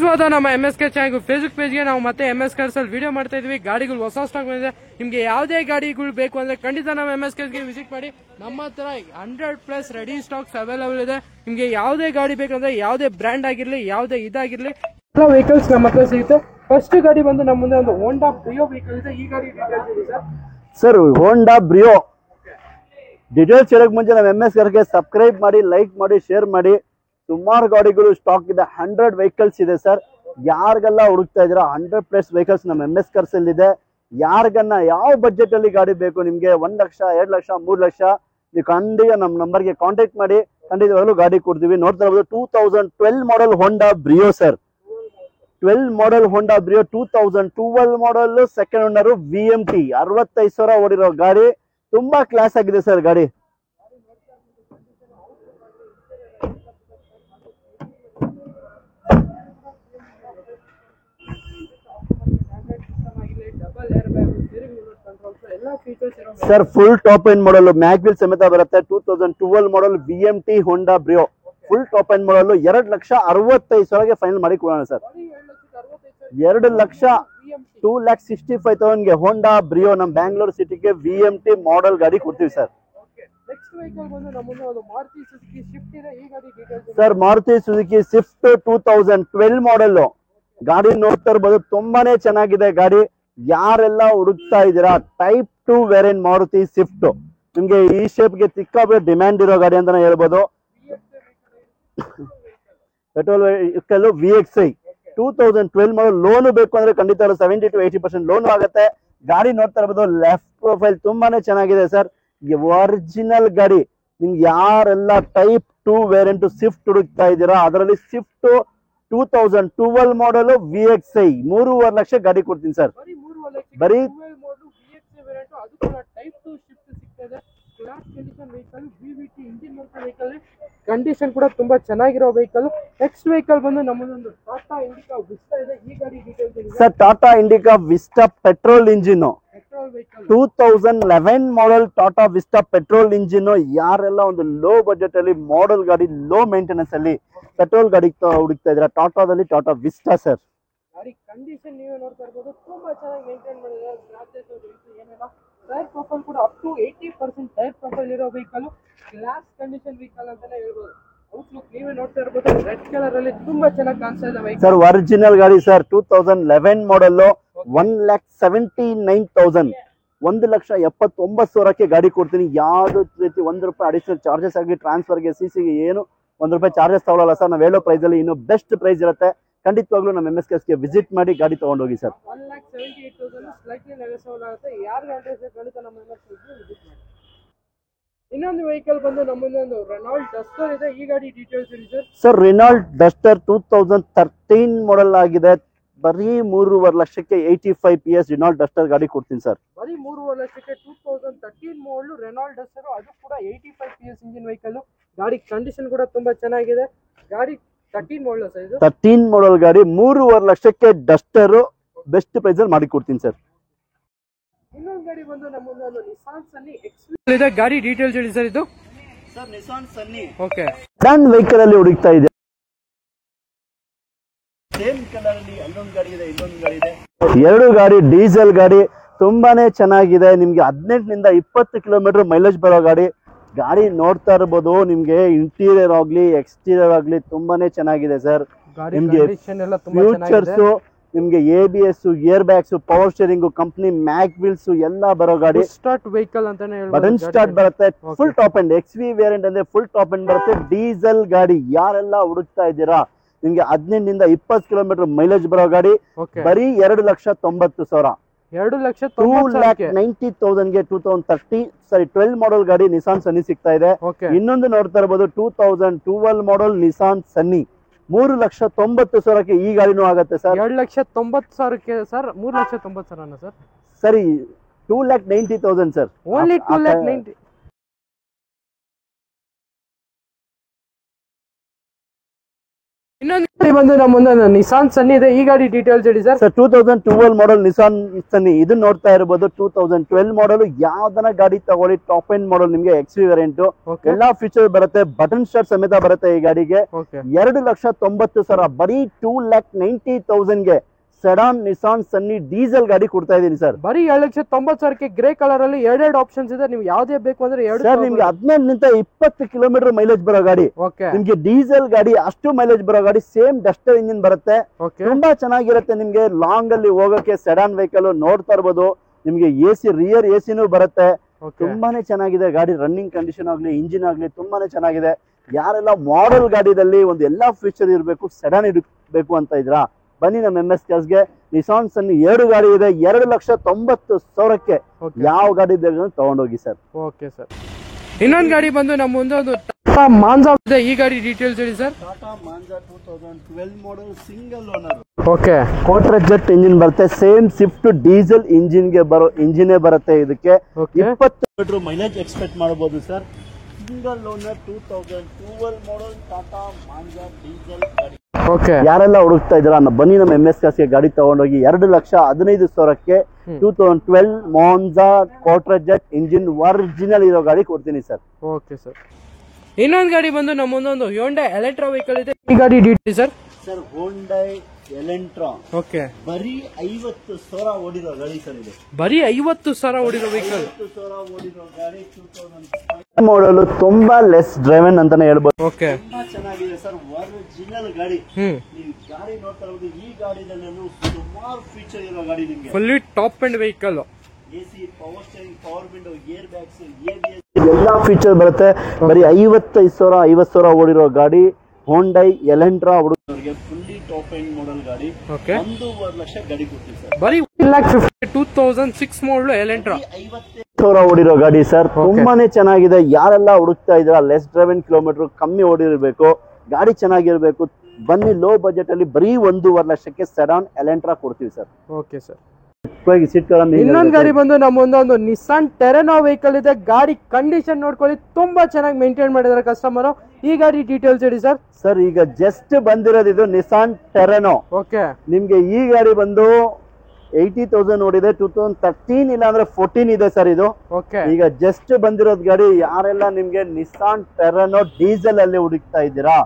ಸ್ವಾಗತ ನಮ್ಮ MSK channel Facebook ಪೇಜ್ಗೆ. ನಾವು ಮತ್ತೆ MS ಕಾರ್ಸ್ ಅಲ್ಲಿ ವಿಡಿಯೋ ಮಾಡ್ತಾ ಇದೀವಿ. ಗಾಡಿಗಳು ಹೊಸ ಸ್ಟಾಕ್ ಬಂದಿದೆ. ನಿಮ್ಗೆ ಯಾವುದೇ ಗಾಡಿಗಳು ಬೇಕು ಅಂದ್ರೆ ಖಂಡಿತ ನಮ್ಮ MS ಕಾರ್ಸ್ಗೆ ವಿಸಿಟ್ ಮಾಡಿ. ನಮ್ಮ ಹತ್ರ 100+ ರೆಡಿ ಸ್ಟಾಕ್ಸ್ ಅವೈಲೇಬಲ್ ಇದೆ. ನಿಮ್ಗೆ ಯಾವುದೇ ಗಾಡಿ ಬೇಕಂದ್ರೆ ಯಾವುದೇ ಬ್ರ್ಯಾಂಡ್ ಆಗಿರ್ಲಿ, ಯಾವುದೇ ಇದಾಗಿರ್ಲಿ, ಎಲ್ಲ ವೆಹಿಕಲ್ಸ್ ನಮ್ಮ ಹತ್ರ ಸಿಗುತ್ತೆ. ಫಸ್ಟ್ ಗಾಡಿ ಬಂದು ನಮ್ಮ ಮುಂದೆ ಒಂದು ಹೋಂಡಾ ಬ್ರಿಯೋ ವೆಹಿಕಲ್ ಇದೆ. ಈ ಗಾಡಿ ಡೀಟೇಲ್ಸ್ ಇದೆ ಸರ್. ಹೋಂಡಾ ಬ್ರಿಯೋ ಡೀಟೇಲ್ಸ್ ಹೇಳಕ್ ಮುಂಚೆ ನಮ್ಮ MS ಕಾರ್ಸ್ಗೆ ಸಬ್ಸ್ಕ್ರೈಬ್ ಮಾಡಿ, ಲೈಕ್ ಮಾಡಿ, ಶೇರ್ ಮಾಡಿ. ಸುಮಾರು ಗಾಡಿಗಳು ಸ್ಟಾಕ್ ಇದೆ. 100 ವೆಹಿಕಲ್ಸ್ ಇದೆ ಸರ್. ಯಾರಿಗೆಲ್ಲ ಹುಡುಕ್ತಾ ಇದ್ದೀರಾ 100+ ವೆಹಿಕಲ್ಸ್ ನಮ್ಮ MS ಕಾರ್ಸ್ ಅಲ್ಲಿ ಇದೆ. ಯಾರಿಗನ್ನ ಯಾವ ಬಜೆಟ್ ಅಲ್ಲಿ ಗಾಡಿ ಬೇಕು, ನಿಮ್ಗೆ 1 ಲಕ್ಷ, 2 ಲಕ್ಷ, 3 ಲಕ್ಷ, ನೀವು ಖಂಡಿತ ನಮ್ಮ ನಂಬರ್ಗೆ ಕಾಂಟ್ಯಾಕ್ಟ್ ಮಾಡಿ, ಖಂಡಿತವಾಗ್ಲೂ ಗಾಡಿ ಕೊಡ್ತೀವಿ. ನೋಡ್ತಾ ಇರ್ಬೋದು 2012 model Honda Brio sir. 12 model Honda Brio 2012 model, second owner, VMT 65,000 ಓಡಿರೋ ಗಾಡಿ. ತುಂಬಾ ಕ್ಲಾಸ್ ಆಗಿದೆ ಸರ್ ಗಾಡಿ. Sir full top end model, mag wheel ಸಮೇತ ಬರುತ್ತೆ. 2012 model VMT Honda Brio full top end model. 2,65,000ಗೆ ಫೈನಲ್ ಮಾಡಿ ಕೊಡೋಣ ಸರ್. 2,65,000ಗೆ ಹೋಂಡಾ ಬ್ರಿಯೋ ನಮ್ಮ ಬ್ಯಾಂಗ್ಳೂರ್ ಸಿಟಿಗೆ VMT ಮಾಡೆಲ್ ಗಾಡಿ ಕೊಡ್ತೀವಿ sir. Sir Maruti Suzuki Swift 2012 model ಗಾಡಿ ನೋಡ್ತಾ ಇರ್ಬೋದು. ತುಂಬಾನೇ ಚೆನ್ನಾಗಿದೆ ಗಾಡಿ. ಯಾರೆಲ್ಲ ಹುಡುಕ್ತಾ ಇದ್ದೀರಾ ಟೈಪ್ 2 ವೇರಿಯಂಟ್ ಮಾರುತಿ ಸ್ವಿಫ್ಟ್, ನಿಮ್ಗೆ ಈ ಶೇಪ್ಗೆ ಸಿಕ್ಕಾಪಟ್ಟೆ ಡಿಮ್ಯಾಂಡ್ ಇರೋ ಗಾಡಿ ಅಂತಾನೆ ಹೇಳ್ಬೋದು. ಪೆಟ್ರೋಲ್ ವೆಹಿಕಲ್ VXI 2012 ಮಾಡಲ್. ಲೋನ್ ಬೇಕು ಅಂದ್ರೆ ಖಂಡಿತ 70 to 80% ಲೋನ್ ಆಗುತ್ತೆ. ಗಾಡಿ ನೋಡ್ತಾ ಇರ್ಬೋದು. ಲೆಫ್ಟ್ ಪ್ರೊಫೈಲ್ ತುಂಬಾನೇ ಚೆನ್ನಾಗಿದೆ ಸರ್. ಒರಿಜಿನಲ್ ಗಾಡಿ. ನಿಮ್ಗೆ ಯಾರೆಲ್ಲ ಟೈಪ್ 2 ವೇರಿಯಂಟ್ ಸ್ವಿಫ್ಟ್ ಹುಡುಕ್ತಾ ಇದ್ದೀರಾ, ಅದರಲ್ಲಿ ಸ್ವಿಫ್ಟ್ 2012 ಮಾಡಲ್ VXI 3.5 ಲಕ್ಷ ಗಾಡಿ ಕೊಡ್ತೀನಿ ಸರ್. ಬರೀ ಕಂಡೀಷನ್ ಕೂಡ ತುಂಬಾ ಚೆನ್ನಾಗಿರೋ ವೆಹಿಕಲ್. ನೆಕ್ಸ್ಟ್ ವೆಹಿಕಲ್ ಬಂದು ನಮ್ಮದೊಂದು ಟಾಟಾ ಇಂಡಿಕಾ ವಿಸ್ಟಾ ಇದೆ. ಈ ಗಾಡಿ details sir. Tata Indica Vista petrol engine 2011 model Tata Vista petrol engine. ಯಾರೆಲ್ಲ ಒಂದು ಲೋ ಬಜೆಟ್ ಅಲ್ಲಿ ಮಾಡೆಲ್ ಗಾಡಿ, ಲೋ ಮೇಂಟೆನೆನ್ಸ್ ಅಲ್ಲಿ ಪೆಟ್ರೋಲ್ ಗಾಡಿ ಹುಡುಕ್ತಾ ಇದ್ರ, ಟಾಟಾದಲ್ಲಿ ಟಾಟಾ ವಿಸ್ಟಾ ಸರ್. ಗಾಡಿ ಕಂಡೀಷನ್ ನೀವೇ ನೋಡ್ತಾ ಇರ್ಬೋದು. ತುಂಬಾ ಚೆನ್ನಾಗಿ ಮೇಂಟೈನ್ ಮಾಡಿದ್ದಾರೆ. ಏನಿಲ್ಲ, ಟೈರ್ ಪ್ರೊಫೈಲ್ ಕೂಡ ಅಪ್ ಟು 80% ಟೈರ್ ಪ್ರೊಫೈಲ್ ಇರೋ ವೆಹಿಕಲ್. ಗ್ಲಾಸ್ ಕಂಡೀಷನ್ ವೆಹಿಕಲ್ ಅಂತಾನೆ ಹೇಳ್ಬೋದು. ಔಟ್ಲುಕ್ ನೀವೇ ನೋಡ್ತಾ ಇರ್ಬೋದು. ರೆಡ್ ಕಲರ್ ಅಲ್ಲಿ ತುಂಬಾ ಚೆನ್ನಾಗಿ ಕಾಣಿಸ್ತಾ ಇದೆ ವೆಹಿಕಲ್ ಸರ್. ಒರಿಜಿನಲ್ ಗಾಡಿ ಸರ್. 2011 ಮಾಡೆಲ್ 1,79,000 1,79,000ಕ್ಕೆ ಗಾಡಿ ಕೊಡ್ತೀನಿ. ಯಾವ್ದು ರೀತಿ ₹1 ಅಡಿಷನಲ್ ಚಾರ್ಜಸ್ ಆಗಿ ಟ್ರಾನ್ಸ್ಫರ್ಗೆ, CCಗೆ ಏನು ₹1 ಚಾರ್ಜಸ್ ತಗೊಳ್ಳಲ್ಲ ಸರ್. ನಾವು ಹೇಳೋ ಪ್ರೈಸ್ ಅಲ್ಲಿ ಇನ್ನು ಬೆಸ್ಟ್ ಪ್ರೈಸ್ ಇರುತ್ತೆ. ಖಂಡಿತವಾಗ್ಲೂ ನಮ್ಮ MS ಕಾರ್ಸ್ಗೆ ವಿಸಿಟ್ ಮಾಡಿ ಗಾಡಿ ತಗೊಂಡೋಗಿ ಸರ್. 1,78,000 ಸ್ಲೈಟ್ಲಿ ನೆಗೋಸಿಯಬಲ್ ಆಗುತ್ತೆ. ಯಾರಿಗೆ ಖಂಡಿತ ನಮ್ಮ MS ಕಾರ್ಸ್ಗೆ ವಿಸಿಟ್ ಮಾಡಿ. ಇನ್ನೊಂದು ವೆಹಿಕಲ್ ಬಂದು ನಮ್ಮೊಂದು ಒಂದು ರೆನಾಲ್ಟ್ ಡಸ್ಟರ್ ಇದೆ. ಈ ಗಾಡಿ ಡೀಟೇಲ್ಸ್ ಇದೆ sir. Sir Renault Duster 2013 model ಆಗಿದೆ. ಬರೀ 3.5 ಲಕ್ಷಕ್ಕೆ 85 PS ರೆನಾಲ್ಟ್ ಡಸ್ಟರ್ ಗಾಡಿ ಕೊಡ್ತೀನಿ ಸರ್. ಬರೀ 3.5 ಲಕ್ಷಕ್ಕೆ 2013 ಮಾಡಲು ರೆನಾಲ್ಟ್ ಡಸ್ಟರ್, ಅದು ಕೂಡ 85 PS ಇಂಜಿನ್ ವೆಹಿಕಲ್. ಗಾಡಿ ಕಂಡೀಷನ್ ಕೂಡ ತುಂಬಾ ಚೆನ್ನಾಗಿದೆ. ಗಾಡಿ 13 ಮಾಡಲ್ ಸರ್. ಇದು 13 ಮಾಡೆಲ್ ಗಾಡಿ 3.5 ಲಕ್ಷಕ್ಕೆ ಡಸ್ಟರ್ ಬೆಸ್ಟ್ ಪ್ರೈಸ್ ಅಲ್ಲಿ ಮಾಡಿ ಕೊಡ್ತೀನಿ ಸರ್. ಇನ್ನೊಂದು ಗಾಡಿ ಬಂದು ನಮ್ಮೊಂದು ಒಂದು ನಿಸಾನ್ ಸನ್ನಿ ಎಕ್ಸ್‌ವಿ ಇದೆ. ಗಾಡಿ ಡೀಟೇಲ್ಸ್ ಹೇಳಿ ಸರ್. ಇದು ಸರ್ ನಿಸಾನ್ ಸನ್ನಿ. ಓಕೆ. ಸೆಡಾನ್ ವೆಹಿಕಲ್ ಅಲ್ಲಿ ಹುಡುಕ್ತಾ ಇದೆ. ಸೇಮ್ ಕಲರ್ ಅಲ್ಲಿ ಅಲ್ಲೊಂದು ಗಾಡಿ ಇದೆ, ಇಲ್ಲೊಂದು ಗಾಡಿ ಇದೆ. ಎರಡು ಗಾಡಿ ಡೀಸೆಲ್ ಗಾಡಿ. ತುಂಬಾನೇ ಚೆನ್ನಾಗಿದೆ. ನಿಮ್ಗೆ 18 ನಿಂದ 20 ಕಿಲೋಮೀಟರ್ ಮೈಲೇಜ್ ಬರೋ ಗಾಡಿ. ಗಾಡಿ ನೋಡ್ತಾ ಇರಬಹುದು. ನಿಮ್ಗೆ ಇಂಟೀರಿಯರ್ ಆಗ್ಲಿ, ಎಕ್ಸ್ಟೀರಿಯರ್ ಆಗ್ಲಿ ತುಂಬಾನೇ ಚೆನ್ನಾಗಿದೆ ಸರ್. ನಿಮ್ಗೆ ಫ್ಯೂಚರ್ಸ್, ನಿಮ್ಗೆ ABS, air bags, power steering, company mag wheels ಎಲ್ಲ ಬರೋ ಗಾಡಿ. ಸ್ಟಾರ್ಟ್ ವೆಹಿಕಲ್ ಅಂತಾನೆ ಹೇಳ್ಬೋದು. ಬಟನ್ ಸ್ಟಾರ್ಟ್ ಬರುತ್ತೆ. Full top end XV variant ಅಂದ್ರೆ ಫುಲ್ ಟಾಪ್ ಎಂಡ್ ಬರುತ್ತೆ. ಡೀಸೆಲ್ ಗಾಡಿ. ಯಾರೆಲ್ಲ ಹುಡುಕ್ತಾ ಇದ್ದೀರಾ, ನಿಮ್ಗೆ 18 ನಿಂದ 20 ಕಿಲೋಮೀಟರ್ ಮೈಲೇಜ್ ಬರೋ ಗಾಡಿ. ಬರೀ 2,90,000 2,90,000ಗೆ 2012 ಮಾಡೆಲ್ ಗಾಡಿ ನಿಸಾನ್ ಸನ್ನಿ ಸಿಗ್ತಾ ಇದೆ. ಇನ್ನೊಂದು ನೋಡ್ತಾ ಇರಬಹುದು 2012 ಮಾಡೆಲ್ ನಿಸಾನ್ ಸನ್ನಿ 3,90,000ಕ್ಕೆ ಈ ಗಾಡಿನೂ ಆಗುತ್ತೆ ಸರ್. 2,90,000ಕ್ಕೆ ಸರ್. 3,90,000 ಸರ್. ಸರಿ, 2,90,000 ಸರ್. ಓನ್ಲಿ 2,90,000. ಇನ್ನೊಂದು ಗಾಡಿ ಬಂದು ನಮ್ಮ ಮುಂದೆ ನಿಸಾನ್ ಸನ್ನಿ ಇದೆ. ಈ ಗಾಡಿ ಡೀಟೇಲ್ಸ್ ಹೇಳಿ ಸರ್. 2012 ಮಾಡಲ್ ನಿಸಾನ್ ಸನ್ನಿ ಇದು ನೋಡ್ತಾ ಇರಬಹುದು. 2012 ಮಾಡಲ್ ಯಾವ್ದನ ಗಾಡಿ ತಗೊಳ್ಳಿ, ಟಾಪ್ ಎಂಡ್ ಮಾಡಲ್, ನಿಮ್ಗೆ XV ವೇರಿಯಂಟ್ ಎಲ್ಲಾ ಫೀಚರ್ ಬರುತ್ತೆ. ಬಟನ್ ಸ್ಟಾರ್ಟ್ ಸಮೇತ ಬರುತ್ತೆ ಈ ಗಾಡಿಗೆ. 2,90,000 ಬರೀ 2,90,000ಗೆ ಸೆಡಾನ್ ನಿಸಾನ್ ಸನ್ನಿ ಡೀಸೆಲ್ ಗಾಡಿ ಕೊಡ್ತಾ ಇದೀನಿ ಸರ್. ಬರೀ 2,90,000ಕ್ಕೆ ಗ್ರೇ ಕಲರ್ ಅಲ್ಲಿ ಎರಡು ಆಪ್ಷನ್ಸ್ ಇದೆ. ನೀವು ಯಾವ್ದೇ ಬೇಕು ಅಂದ್ರೆ ಸರ್ ನಿಮ್ಗೆ 15 20 ಕಿಲೋಮೀಟರ್ ಮೈಲೇಜ್ ಬರೋ ಗಾಡಿ, ನಿಮ್ಗೆ ಡೀಸೆಲ್ ಗಾಡಿ, ಅಷ್ಟು ಮೈಲೇಜ್ ಬರೋ ಗಾಡಿ, ಸೇಮ್ ಡಸ್ಟರ್ ಇಂಜಿನ್ ಬರುತ್ತೆ. ತುಂಬಾ ಚೆನ್ನಾಗಿರುತ್ತೆ. ನಿಮ್ಗೆ ಲಾಂಗ್ ಅಲ್ಲಿ ಹೋಗೋಕೆ ಸೆಡಾನ್ ವೆಹಿಕಲ್ ನೋಡ್ತಾ ಇರ್ಬೋದು. ನಿಮ್ಗೆ AC ರಿಯರ್ ACನೂ ಬರುತ್ತೆ. ತುಂಬಾನೇ ಚೆನ್ನಾಗಿದೆ ಗಾಡಿ. ರನ್ನಿಂಗ್ ಕಂಡೀಷನ್ ಆಗ್ಲಿ, ಇಂಜಿನ್ ಆಗ್ಲಿ ತುಂಬಾನೇ ಚೆನ್ನಾಗಿದೆ. ಯಾರೆಲ್ಲ ಮಾಡೆಲ್ ಗಾಡಿದಲ್ಲಿ ಒಂದು ಎಲ್ಲಾ ಫೀಚರ್ ಇರಬೇಕು, ಸೆಡಾನ್ ಇರಬೇಕು ಅಂತ ಇದ್ರಾ, ಬನ್ನಿ ನಮ್ಮ MS ಕಾರ್ಸ್ಗೆ. ನಿಸಾನ್ ಸನ್ನಿ 2 ಗಾಡಿ ಇದೆ. 2,90,000ಕ್ಕೆ ಯಾವ ಗಾಡಿ ಬೇಕು ತಗೊಂಡೋಗಿ ಸರ್. Okay sir. ಇನ್ನೊಂದು ಗಾಡಿ ಬಂದು ನಮ್ಮ ಮುಂದೆ ಒಂದು ಟಾಟಾ ಮಾಂಜಾ ಇದೆ. ಈ ಗಾಡಿ ಡೀಟೇಲ್ಸ್ ಹೇಳಿ sir. Tata Manza 2012 model single owner. Okay. Quadrajet engine ಬರುತ್ತೆ. ಸೇಮ್ ಸ್ವಿಫ್ಟ್ ಡೀಸೆಲ್ ಇಂಜಿನ್ಗೆ ಬರೋ ಇಂಜಿನೇ ಬರುತ್ತೆ. ಇದಕ್ಕೆ 20 ಕಿಲೋಮೀಟರ್ ಮೈಲೇಜ್ ಎಕ್ಸ್ಪೆಕ್ಟ್ ಮಾಡಬಹುದು sir. Single owner 2012 model Tata Manza diesel ಗಾಡಿ. ಓಕೆ. ಯಾರೆಲ್ಲ ಹುಡುಕ್ತಾ ಇದ್ರ ಬನ್ನಿ ನಮ್ಮ MS ಕಾರ್ಸ್ಗೆ ಗಾಡಿ ತಗೊಂಡೋಗಿ. 2,15,000ಕ್ಕೆ 2012 Manza quadrajet engine original ಇರೋ ಗಾಡಿ ಕೊಡ್ತೀನಿ ಸರ್. Okay sir. ಇನ್ನೊಂದು ಗಾಡಿ ಬಂದು ನಮ್ಮ ಮುಂದೊಂದು ಹೋಂಡಾ ಎಲೆಕ್ಟ್ರಾ ವೆಹಿಕಲ್ ಇದೆ. ಈ ಗಾಡಿ details sir. Sir Hyundai Elantra. Okay. ಬರೀ 50,000 ಓಡಿರೋ ಗಾಡಿ ಸರ್ ಇದು. ಬರೀ 50,000 ಓಡಿರೋ ವೆಹಿಕಲ್. 50,000 ಓಡಿರೋ ಗಾಡಿ 2005 ಮಾಡಲ್. ತುಂಬಾ ಲೆಸ್ ಡ್ರೈವನ್ ಅಂತಾನೆ ಹೇಳ್ಬೋದು. ಓಕೆ. ತುಂಬಾ ಚೆನ್ನಾಗಿದೆ ಸರ್. ಒರಿಜಿನಲ್ ಗಾಡಿ. ನೀವು ಗಾಡಿ ನೋಡ್ತಾ ಇರೋದು ಈ ಗಾಡಿನಲ್ಲಿ ಸುಮಾರು ಫೀಚರ್ ಇರೋ ಗಾಡಿ. ನಿಮಗೆ fully top end vehicle. AC, power steering, power window, air bags, ABS ಎಲ್ಲಾ ಫೀಚರ್ ಬರುತ್ತೆ. ಬರೀ 55,000 50,000 ಓಡಿರೋ ಗಾಡಿ ಹೋಂಡೈ ಎಲೆಂಟ್ರಾ ಹುಡುಗರಿಗೆ ಫುಲ್ಲಿ ಟಾಪ್ ಎಂಡ್ ಮಾಡಲ್ ಗಾಡಿ. 1.5 ಲಕ್ಷ ಗಾಡಿ ಕೊಡ್ತೀವಿ ಸರ್. ಬರೀ 1,52,006 ಮಾಡಲ್ ಎಲೆಂಟ್ರಾ. 50,000 ಓಡಿರೋ ಗಾಡಿ ಸರ್. ತುಂಬಾನೇ ಚೆನ್ನಾಗಿದೆ. ಯಾರೆಲ್ಲ ಹುಡುಕ್ತಾ ಇದ್ರ ಲೆಸ್ ಡ್ರೈವನ್ ಕಿಲೋಮೀಟರ್ ಕಮ್ಮಿ ಓಡಿರ್ಬೇಕು, ಗಾಡಿ ಚೆನ್ನಾಗಿರ್ಬೇಕು, ಬನ್ನಿ ಲೋ ಬಜೆಟ್ ಅಲ್ಲಿ ಬರೀ 1.5 ಲಕ್ಷಕ್ಕೆ ಸೆಡಾನ್ ಎಲೆಂಟ್ರಾ ಕೊಡ್ತೀವಿ ಸರ್. Okay sir. ಇನ್ನೊಂದು ಗಾಡಿ ಬಂದು ನಮ್ಮ ಒಂದು ನಿಸಾನ್ ಟೆರೆನೋ ವೆಹಿಕಲ್ ಇದೆ. ಗಾಡಿ ಕಂಡೀಷನ್ ನೋಡ್ಕೊಳ್ಳಿ, ತುಂಬಾ ಚೆನ್ನಾಗಿ ಮೇಂಟೈನ್ ಮಾಡಿದ್ದಾರೆ ಕಸ್ಟಮರ್. ಈ ಗಾಡಿ ಡೀಟೇಲ್ಸ್ ಹೇಳಿ ಸರ್. ಸರ್ ಈಗ ಜಸ್ಟ್ ಬಂದಿರೋದು ಇದು ನಿಸಾನ್ ಟೆರೆನೋ. ಓಕೆ. ನಿಮ್ಗೆ ಈ ಗಾಡಿ ಬಂದು 80,000 ನೋಡಿದೆ. 2013 ಇಲ್ಲ ಅಂದ್ರೆ 14 ಇದೆ ಸರ್ ಇದು. ಓಕೆ. ಈಗ ಜಸ್ಟ್ ಬಂದಿರೋದ್ ಗಾಡಿ. ಯಾರೆಲ್ಲ ನಿಮ್ಗೆ ನಿಸಾನ್ ಟೆರೆನೋ ಡೀಸೆಲ್ ಅಲ್ಲಿ ಹುಡುಕ್ತಾ ಇದ್ದೀರಾ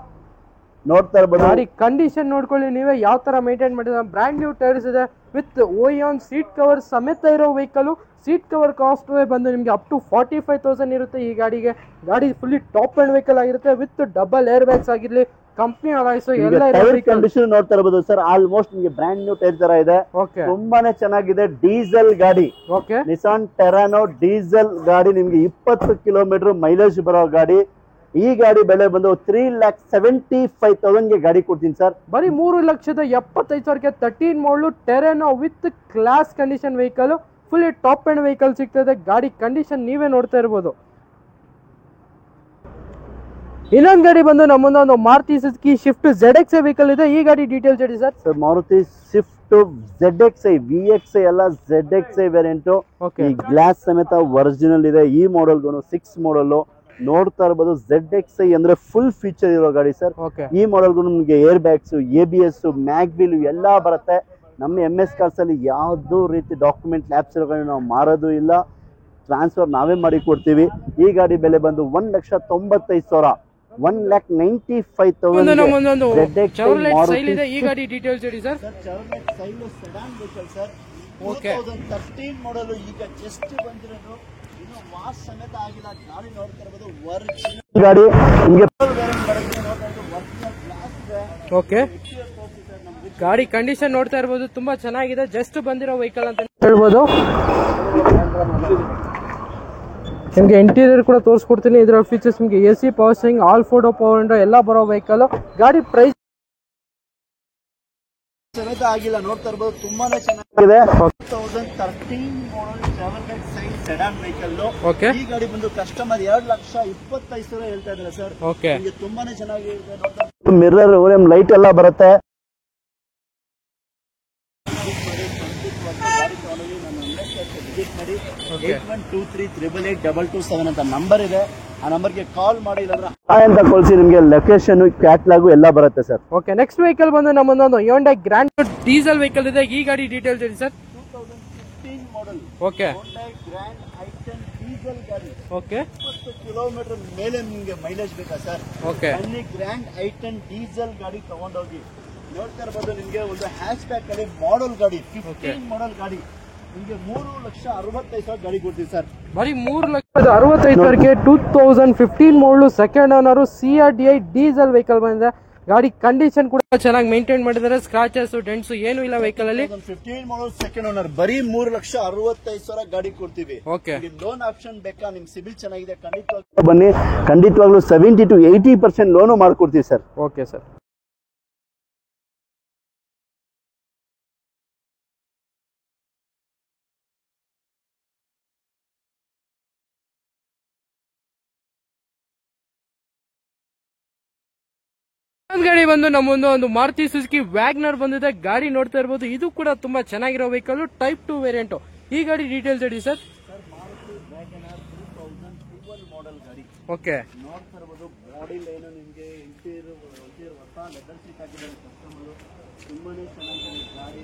ನೋಡ್ತಾ ಇರ್ಬೋದು. ಗಾಡಿ ಕಂಡೀಷನ್ ನೋಡ್ಕೊಳ್ಳಿ ನೀವೇ ಯಾವ ತರ ಮೇಂಟೈನ್ ಮಾಡಿದ್ರೆ. ಬ್ರ್ಯಾಂಡ್ ನ್ಯೂ ಟೈರ್ಸ್ ಇದೆ ವಿತ್ ಓಯಾನ್ ಸೀಟ್ ಕವರ್ ಸಮೇತ ಇರೋ ವೆಹಿಕಲ್. ಸೀಟ್ ಕವರ್ ಕಾಸ್ಟ್ ಬಂದು ನಿಮ್ಗೆ ಅಪ್ ಟು 45,000 ಇರುತ್ತೆ ಈ ಗಾಡಿಗೆ. ಗಾಡಿ ಫುಲ್ಲಿ ಟಾಪ್ ಎಂಡ್ ವೆಹಿಕಲ್ ಆಗಿರುತ್ತೆ ವಿತ್ ಡಬಲ್ ಏರ್ ಬ್ಯಾಗ್ಸ್ ಆಗಿರ್ಲಿ, ಕಂಪ್ನಿ ಅಲಾಯ್ಸ್ ಎಲ್ಲ ಕಂಡೀಷನ್ ನೋಡ್ತಾ ಇರಬಹುದು ಸರ್. ಆಲ್ಮೋಸ್ಟ್ ನಿಮಗೆ ಬ್ರ್ಯಾಂಡ್ ನ್ಯೂ ಟೈರ್ ತರ ಇದೆ. ತುಂಬಾನೇ ಚೆನ್ನಾಗಿದೆ. ಡೀಸೆಲ್ ಗಾಡಿ. ಓಕೆ. ನಿಸಾನ್ ಟೆರಾನೋ ಡೀಸೆಲ್ ಗಾಡಿ. ನಿಮ್ಗೆ 20 ಕಿಲೋಮೀಟರ್ ಮೈಲೇಜ್ ಬರೋ ಗಾಡಿ. ಈ ಗಾಡಿ ಬೆಲೆ ಬಂದು 3,75,000ಗೆ ಗಾಡಿ ಕೊಡ್ತೀನಿ ಸರ್. ಬರೀ 3,75,000ಕ್ಕೆ 13 model Terrano with class condition vehicle. Fully top end vehicle ಸಿಗ್ತದೆ. ಗಾಡಿ ಕಂಡೀಷನ್ ನೀವೇ ನೋಡ್ತಾ ಇರ್ಬೋದು. ಇನ್ನೊಂದು ಗಾಡಿ ಬಂದು ನಮ್ಮೊಂದು ಒಂದು Maruti Suzuki Swift ZXi vehicle ಇದೆ. ಈ ಗಾಡಿ ಡೀಟೇಲ್ಸ್ ಹೇಳಿ sir. Sir Maruti Swift ZXi VXi ಎಲ್ಲ ZXi ವೇರಿಯಂಟ್. ಈ ಗ್ಲಾಸ್ ಸಮೇತ ಒರಿಜಿನಲ್ ಇದೆ. ಈ ಮಾಡಲ್ 6 ಮಾಡಲ್ ನೋಡ್ತಾ ಇರಬಹುದು. ZXi ಅಂದ್ರೆ ಫುಲ್ ಫೀಚರ್ ಇರೋ ಗಾಡಿ ಸರ್. ಈ ಮಾಡಲ್ಗೂ ನಿಮ್ಗೆ ಏರ್ ಬ್ಯಾಗ್ಸ್, ABS, ಮ್ಯಾಗ್ವಿಲ್ ಎಲ್ಲಾ ಬರುತ್ತೆ. ನಮ್ಮ MS ಕಾರ್ಸ್ ಅಲ್ಲಿ ಯಾವ್ದು ರೀತಿ ಡಾಕ್ಯುಮೆಂಟ್ ಲ್ಯಾಬ್ಸ್ ಇರೋ ಗಾಡಿ ನಾವು ಮಾರೋದು ಇಲ್ಲ, ಟ್ರಾನ್ಸ್ಫರ್ ನಾವೇ ಮಾಡಿ ಕೊಡ್ತೀವಿ. ಈ ಗಾಡಿ ಬೆಲೆ ಬಂದು 1,95,000. 1,95,000. ಈ ಗಾಡಿ ಡೀಟೇಲ್ಸ್ ಹೇಳಿ ಸರ್. 2013 ಮಾಡಲ್. ಈಗ ಜಸ್ಟ್ ಬಂದಿರೋದು, ಇನ್ನು ವಾಶ್ ಸಮೇತ ಆಗಿಲ್ಲ. ಗಾಡಿ ನೋಡ್ತಾ ಇರಬಹುದು ಒರಿಜಿನಲ್ ಗಾಡಿ. ನಿಮಗೆ ಓಕೆ. ಗಾಡಿ ಕಂಡೀಷನ್ ನೋಡ್ತಾ ಇರಬಹುದು, ತುಂಬಾ ಚೆನ್ನಾಗಿದೆ. ಜಸ್ಟ್ ಬಂದಿರೋ ವೆಹಿಕಲ್ ಅಂತ ಹೇಳ್ಬೋದು. ನಿಮ್ಗೆ ಇಂಟೀರಿಯರ್ ಕೂಡ ತೋರಿಸ್ಕೊಡ್ತೀನಿ. ಇದರ ಫೀಚರ್ಸ್ ನಿಮಗೆ AC, power steering, all 4 power window ಎಲ್ಲ ಬರೋ ವೆಹಿಕಲ್. ಗಾಡಿ ಪ್ರೈಸ್ ಸಮೇತ ಆಗಿಲ್ಲ. ನೋಡ್ತಾ ಇರಬಹುದು ತುಂಬಾನೇ ಚೆನ್ನಾಗಿದೆ. 2013 model travel size sedan vehicle. Okay. ಈ ಗಾಡಿ ಬಂದು ಕಸ್ಟಮರ್ 2,25,000 ಹೇಳ್ತಾ ಇದ್ದಾರೆ ಸರ್. ಓಕೆ. ತುಂಬಾನೇ ಚೆನ್ನಾಗಿದೆ. ಮಿರರ್, OM ಲೈಟ್ ಎಲ್ಲ ಬರುತ್ತೆ. ವಿಸಿಟ್ ಮಾಡಿ. 8123888227 ಅಂತ ನಂಬರ್ ಇದೆ. ಆ ನಂಬರ್ಗೆ ಕಾಲ್ ಮಾಡಿ, ಇಲ್ಲಾಂದ್ರೆ ಹಾಯ್ ಅಂತ ಕಳಿಸಿ. ನಿಮಗೆ ಲೊಕೇಶನ್, ಕ್ಯಾಟ್ಲಾಗು ಎಲ್ಲ ಬರುತ್ತೆ ಸರ್. ಓಕೆ, ನೆಕ್ಸ್ಟ್ ವೆಹಿಕಲ್ ಬಂದು ನಮ್ಮದೊಂದು Hyundai ಗ್ರ್ಯಾಂಡ್ ಡೀಸೆಲ್ ವೆಹಿಕಲ್ ಇದೆ. ಈ ಗಾಡಿ ಡೀಟೇಲ್ಸ್ ಹೇಳಿ sir. 2015 model okay, Hyundai grand i10 diesel ಗಾಡಿ. ಓಕೆ, 20 ಕಿಲೋಮೀಟರ್ ಮೇಲೆ ನಿಮಗೆ ಮೈಲೇಜ್ ಬೇಕಾ ಸರ್? ಓಕೆ, ಅಲ್ಲಿ ಗ್ರ್ಯಾಂಡ್ i10 ಡೀಸೆಲ್ ಗಾಡಿ ತಗೊಂಡೋಗಿ. ನೋಡ್ತಾ ಇರ್ಬೋದು, ನಿಮಗೆ ಒಂದು ಹ್ಯಾಚ್ ಬ್ಯಾಕ್ ಅಲ್ಲಿ ಮಾಡಲ್ ಗಾಡಿ, 15 ಮಾಡಲ್ ಗಾಡಿ, ನಿಮಗೆ 3,65,000 ಗಾಡಿ ಕೊಡ್ತೀವಿ ಸರ್. ಬರೀ 3,65,000ಕ್ಕೆ 2015 ಮಾಡಲು second owner CRDI diesel vehicle ಬಂದಿದೆ. ಗಾಡಿ ಕಂಡೀಷನ್ ಕೂಡ ಚೆನ್ನಾಗಿ ಮೇಂಟೈನ್ ಮಾಡಿದ್ದಾರೆ. ಸ್ಕ್ರಾಚಸ್, ಡೆಂಟ್ಸ್ ಏನು ಇಲ್ಲ ವೆಹಿಕಲ್ ಅಲ್ಲಿ. 15 ಮಾಡಲ್ ಸೆಕೆಂಡ್ ಓನರ್, ಬರೀ 3,65,000 ಗಾಡಿ ಕೊಡ್ತೀವಿ. ಓಕೆ, ಲೋನ್ ಆಪ್ಷನ್ ಬೇಕಾ? ನಿಮ್ ಸಿಬಿಲ್ ಚೆನ್ನಾಗಿದೆ, ಖಂಡಿತವಾಗ್ಲೂ ಬನ್ನಿ. ಖಂಡಿತವಾಗ್ಲೂ 70 to 80% ಲೋನು ಮಾಡ್ಕೊಡ್ತೀವಿ ಸರ್. Okay sir. ಗಾಡಿ ಬಂದು ನಮ್ಮೊಂದು ಒಂದು ಮಾರುತಿ ಸುಜುಕಿ ವ್ಯಾಗ್ನರ್ ಬಂದಿದೆ. ಗಾಡಿ ನೋಡ್ತಾ ಇರಬಹುದು, ಇದು ಕೂಡ ತುಂಬಾ ಚೆನ್ನಾಗಿರೋ ವೆಹಿಕಲ್, ಟೈಪ್ 2 ವೇರಿಯಂಟ್. ಈ ಗಾಡಿ ಡೀಟೇಲ್ಸ್ ಹೇಳಿ ಸರ್. ಮಾಡಲ್ ಗಾಡಿ. ಓಕೆ, ನೋಡ್ತಾ ಇರಬಹುದು, ಬಾಡಿ ಲೈನ್ ನಿಮಗೆ ಇಂಟೀರಿಯರ್ ಹೊಸ ಲೆದರ್ ಸೀಟ್ ಹಾಕಿದ್ದಾರೆ ಕಸ್ಟಮರ್. ತುಂಬಾನೇ ಚೆನ್ನಾಗಿದೆ ಗಾಡಿ.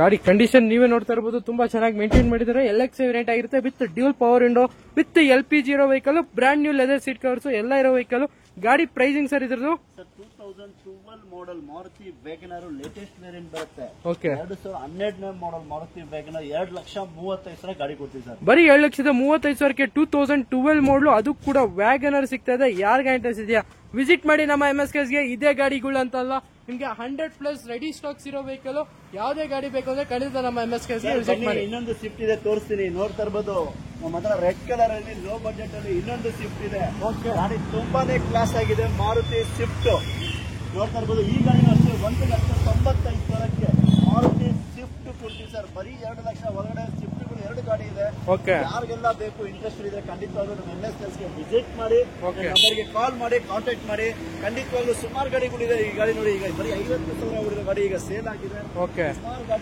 ಗಾಡಿ ಕಂಡೀಷನ್ ನೀವೇ ನೋಡ್ತಾ ಇರಬಹುದು, ತುಂಬಾ ಚೆನ್ನಾಗಿ ಮೇಂಟೈನ್ ಮಾಡಿದ್ದಾರೆ. LX ವೇರಿಯಂಟ್ ಆಗಿರುತ್ತೆ, with dual power window, with LPG ಇರೋ vehicle, brand new leather seat covers ಎಲ್ಲ ಇರೋ ವೆಹಿಕಲ್. ಗಾಡಿ ಪ್ರೈಸಿಂಗ್ ಸರ್ ಇದ್ರದ್ದು 2012 ಮಾಡಲ್ ಮಾರುತಿ ವ್ಯಾಗನರ್ ಲೇಟೆಸ್ಟ್ ವೇರಿಯಂಟ್ ಬರುತ್ತೆ. ಓಕೆ, 2012 ಮಾಡಲ್ ಮಾರುತಿ ವ್ಯಾಗನರ್ 2,35,000 ಗಾಡಿ ಕೊಡ್ತೀವಿ ಸರ್. ಬರೀ 2,35,000ಕ್ಕೆ 2012 ಮಾಡಲು, ಅದು ಕೂಡ ವ್ಯಾಗನರ್ ಸಿಗ್ತಾ ಇದೆ. ಯಾರಿಗೆ ಇಂಟ್ರೆಸ್ಟ್ ಇದೆಯಾ ವಿಸಿಟ್ ಮಾಡಿ ನಮ್ಮ MSKಗೆ. ಇದೇ ಗಾಡಿಗಳು ಅಂತಲ್ಲ, ನಿಮ್ಗೆ 100+ ರೆಡಿ ಸ್ಟಾಕ್ಸ್ ಇರೋ ವೆಹಿಕಲ್. ಯಾವ್ದೇ ಗಾಡಿ ಬೇಕು ಅಂದ್ರೆ ಖಂಡಿತ ನಮ್ಮ MSKಗೆ ವಿಸಿಟ್ ಮಾಡಿ. ಇನ್ನೊಂದು ಸ್ವಿಫ್ಟ್ ಇದೆ, ತೋರಿಸ್ತೀನಿ. ನೋಡ್ತಾ ಇರ್ಬೋದು, ನಮ್ಮ ಹತ್ರ ರೆಡ್ ಕಲರ್ ಅಲ್ಲಿ ಲೋ ಬಜೆಟ್ ಅಲ್ಲಿ ಇನ್ನೊಂದು ಸ್ವಿಫ್ಟ್ ಇದೆ. ಗಾಡಿ ತುಂಬಾನೇ ಕ್ಲಾಸ್ ಆಗಿದೆ, ಮಾರುತಿ ಸ್ವಿಫ್ಟ್. ನೋಡ್ತಾ ಇರ್ಬೋದು, ಈ ಗಾಡಿ ಅಷ್ಟೇ 1,95,000ಕ್ಕೆ ಮಾರುತಿ ಸ್ವಿಫ್ಟ್ ಕೊಡ್ತೀವಿ ಸರ್. ಬರೀ 2 ಲಕ್ಷ ಒಳಗಡೆ ಸ್ವಿಫ್ಟ್ಗಳು 2 ಗಾಡಿ ಇದೆ. ಓಕೆ, ಯಾರಿಗೆಲ್ಲ ಬೇಕು, ಇಂಟ್ರೆಸ್ಟ್ ಇದೆ, ಖಂಡಿತವಾಗ್ಲೂ ನಮ್ಮ MSKಗೆ ವಿಸಿಟ್ ಮಾಡಿ, ಓಕೆ, ನಂಬರ್ಗೆ ಕಾಲ್ ಮಾಡಿ, ಕಾಂಟ್ಯಾಕ್ಟ್ ಮಾಡಿ. ಖಂಡಿತವಾಗ್ಲೂ ಸುಮಾರು ಗಾಡಿಗಳಿದೆ. ಈ ಗಾಡಿ ನೋಡಿ, ಈಗ ಬರೀ 50,000 ಗಾಡಿ ಈಗ ಸೇಲ್ ಆಗಿದೆ. ಓಕೆ. ಸುಮಾರು ಗಾಡಿ